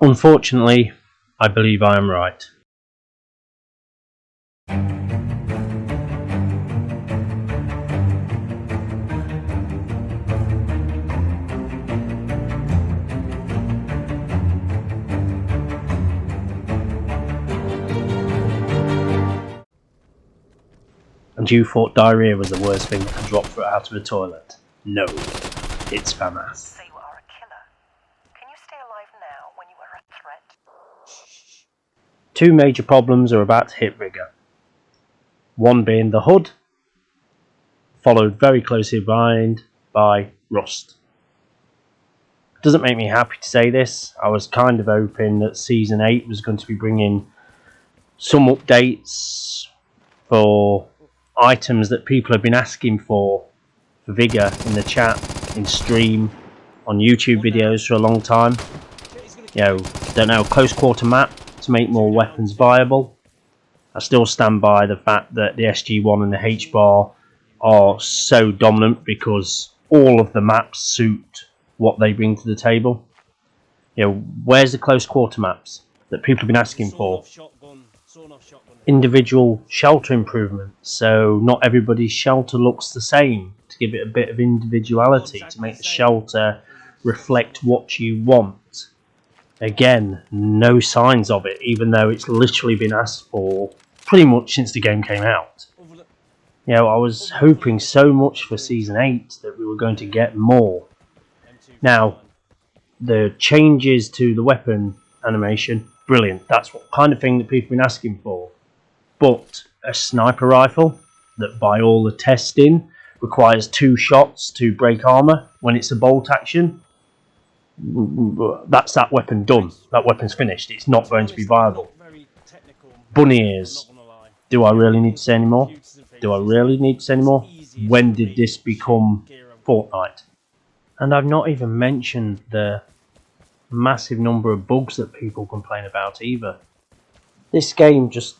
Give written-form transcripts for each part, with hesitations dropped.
Unfortunately, I believe I am right. And you thought diarrhea was the worst thing to drop out of a toilet? No, it's FAMAS. Say you are a killer. Can you stay alive now when you are a threat? Two major problems are about to hit Vigor. One being the HUD, followed very closely behind by Rust. It doesn't make me happy to say this. I was kind of hoping that Season 8 was going to be bringing some updates for items that people have been asking for Vigor in the chat, in stream, on YouTube videos for a long time. Don't know, close quarter map to make more weapons viable. I still stand by the fact that the SG1 and the H-bar are so dominant because all of the maps suit what they bring to the table. Where's the close quarter maps that people have been asking for? Individual shelter improvements, so not everybody's shelter looks the same, to give it a bit of individuality, to make the shelter reflect what you want. Again, no signs of it, even though it's literally been asked for pretty much since the game came out. I was hoping so much for Season 8 that we were going to get more. Now, the changes to the weapon animation, brilliant. That's what kind of thing that people have been asking for. But a sniper rifle that, by all the testing, requires 2 shots to break armor when it's a bolt action, that's that weapon done. That weapon's finished. It's not going to be viable. Bunny ears. Do I really need to say any more? Do I really need to say any more? When did this become Fortnite? And I've not even mentioned the massive number of bugs that people complain about either. This game just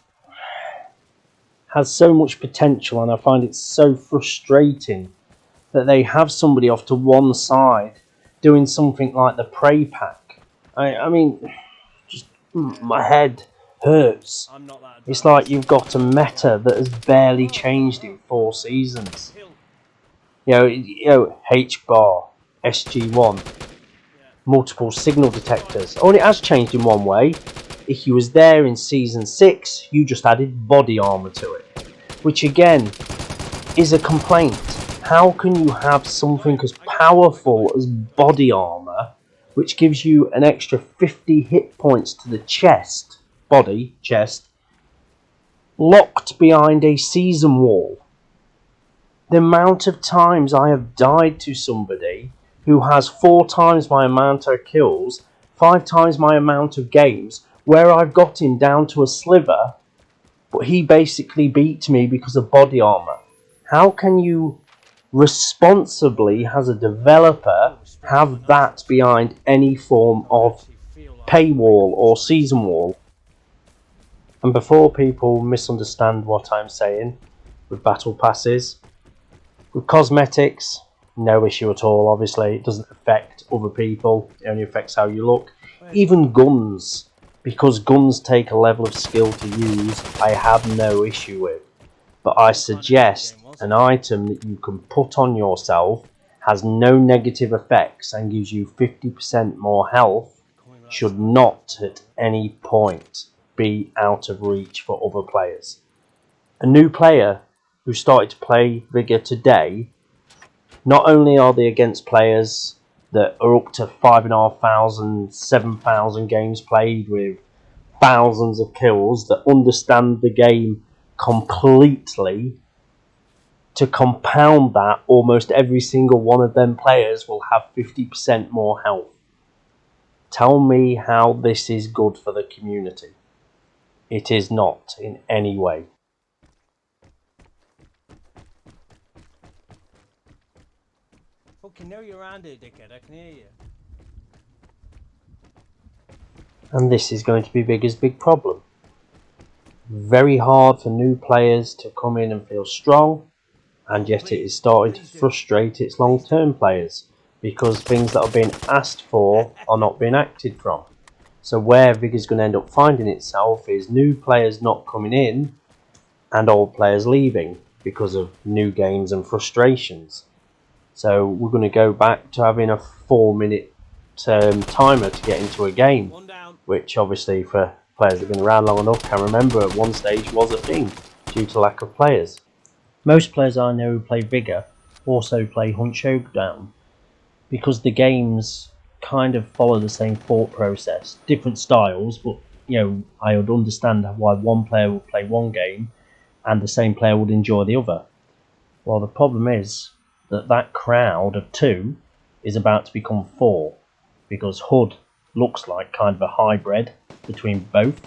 has so much potential, and I find it so frustrating that they have somebody off to one side doing something like the Prey pack. I mean, just my head hurts. It's like you've got a meta that has barely changed in 4 seasons. H-bar, SG1, multiple signal detectors. Oh, and it has changed in one way. If you was there in Season 6, you just added body armor to it, which again is a complaint. How can you have something as powerful as body armor, which gives you an extra 50 hit points to the chest, body, chest, locked behind a season wall? The amount of times I have died to somebody who has 4 times my amount of kills, 5 times my amount of games, where I've got him down to a sliver, but he basically beat me because of body armor. How can you responsibly, as a developer, have that behind any form of paywall or season wall? And before people misunderstand what I'm saying with battle passes, with cosmetics, no issue at all. Obviously, it doesn't affect other people, it only affects how you look. Even guns, because guns take a level of skill to use, I have no issue with. But I suggest an item that you can put on yourself, has no negative effects and gives you 50% more health, should not at any point be out of reach for other players. A new player who started to play Vigor today, not only are they against players that are up to 5,500, 7,000 games played with thousands of kills, that understand the game completely. To compound that, almost every single one of them players will have 50% more health. Tell me how this is good for the community. It is not in any way. Fucking know you're around here, dickhead. I can hear you. And this is going to be Vigor's big problem. Very hard for new players to come in and feel strong, and yet it is starting to frustrate its long-term players because things that are being asked for are not being acted from. So where Vigor's going to end up finding itself is new players not coming in and old players leaving because of new games and frustrations. So we're going to go back to having a 4-minute timer to get into a game, which obviously for players that have been around long enough can remember at one stage was a thing due to lack of players. Most players I know who play Vigor also play Hunt Showdown because the games kind of follow the same thought process, different styles, but I would understand why one player would play one game and the same player would enjoy the other. Well, the problem is that crowd of 2 is about to become 4 because HUD looks like kind of a hybrid between both,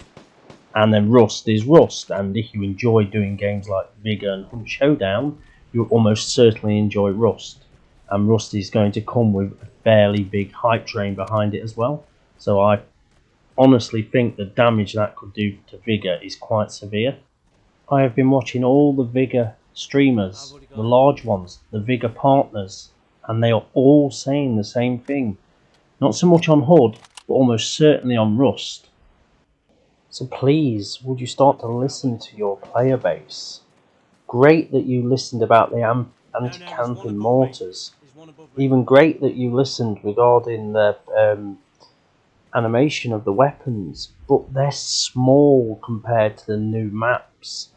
and then Rust is Rust, and if you enjoy doing games like Vigor and Hunt Showdown, you'll almost certainly enjoy Rust, and Rust is going to come with a fairly big hype train behind it as well. So I honestly think the damage that could do to Vigor is quite severe. I have been watching all the Vigor streamers, the large ones, the Vigor partners, and they are all saying the same thing. Not so much on HUD, but almost certainly on Rust. So please, would you start to listen to your player base? Great that you listened about the anti-camping mortars. Even great that you listened regarding the animation of the weapons, but they're small compared to the new maps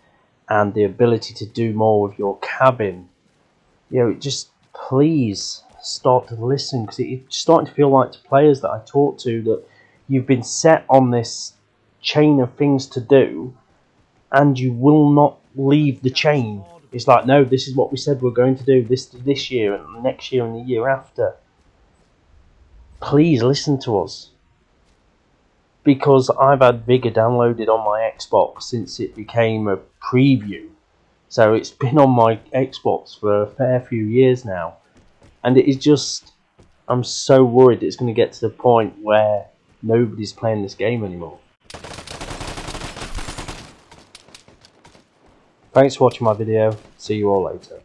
and the ability to do more with your cabin. Just please start to listen, because it's starting to feel like to players that I talk to that you've been set on this chain of things to do and you will not leave the chain. It's like, no, this is what we said we're going to do this year and next year and the year after. Please listen to us, because I've had Vigor downloaded on my Xbox since it became a preview. So it's been on my Xbox for a fair few years now. And it is just, I'm so worried it's going to get to the point where nobody's playing this game anymore. Thanks for watching my video. See you all later.